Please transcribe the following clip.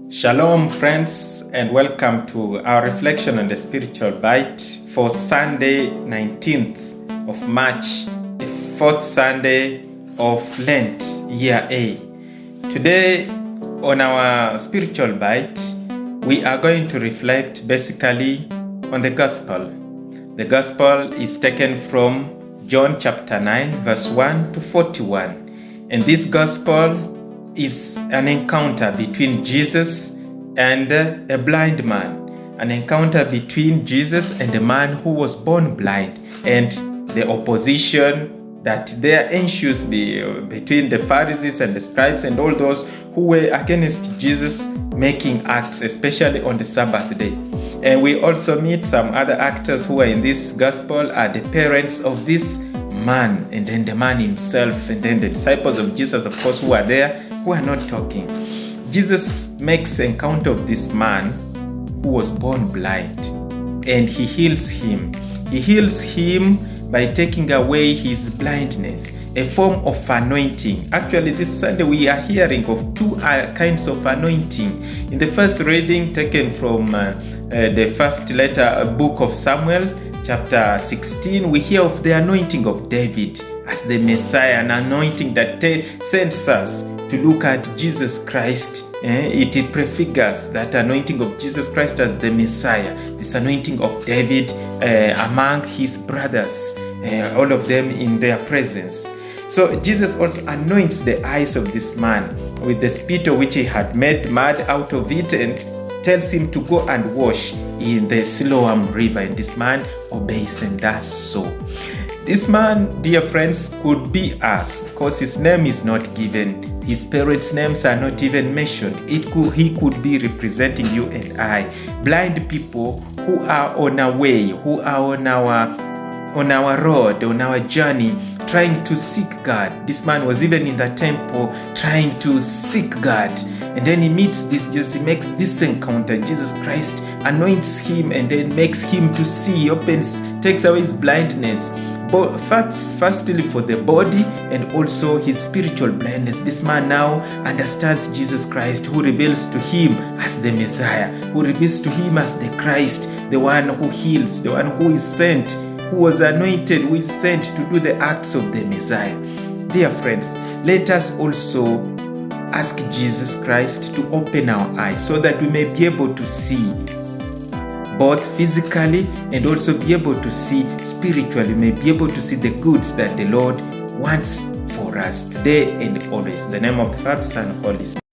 Shalom, friends, and welcome to our reflection on the spiritual bite for Sunday, 19th of March, the fourth Sunday of Lent, year A. Today, on our spiritual bite, we are going to reflect basically on the gospel. The gospel is taken from John chapter 9, verse 1 to 41. And this gospel is an encounter between Jesus and a blind man. An encounter between Jesus and a man who was born blind, and the opposition that there ensues between the Pharisees and the scribes and all those who were against Jesus making acts, especially on the Sabbath day. And we also meet some other actors who are in this gospel are the parents of this man, and then the man himself, and then the disciples of Jesus, of course, who are there, who are not talking. Jesus makes encounter of this man who was born blind, and he heals him. He heals him by taking away his blindness, a form of anointing. Actually, this Sunday we are hearing of two kinds of anointing. In the first reading taken from the first book of Samuel, chapter 16, we hear of the anointing of David as the Messiah, an anointing that sends us to look at Jesus Christ. It prefigures that anointing of Jesus Christ as the Messiah, this anointing of David among his brothers, all of them in their presence. So Jesus also anoints the eyes of this man with the spittle which he had made mud out of it, and tells him to go and wash in the Siloam River, and this man obeys and does so. This man, dear friends, could be us, because his name is not given. His parents' names are not even mentioned. He could be representing you and I, blind people who are on our way, who are on our road, on our journey, trying to seek God. This man was even in the temple trying to seek God. And then he meets Jesus, he makes this encounter. Jesus Christ anoints him and then makes him to see, takes away his blindness. But firstly for the body and also his spiritual blindness. This man now understands Jesus Christ, who reveals to him as the Messiah, who reveals to him as the Christ, the one who heals, the one who is sent, who was anointed, who is sent to do the acts of the Messiah. Dear friends, let us also ask Jesus Christ to open our eyes so that we may be able to see both physically and also be able to see spiritually. We may be able to see the goods that the Lord wants for us today and always. In the name of the Father, Son, and Holy Spirit.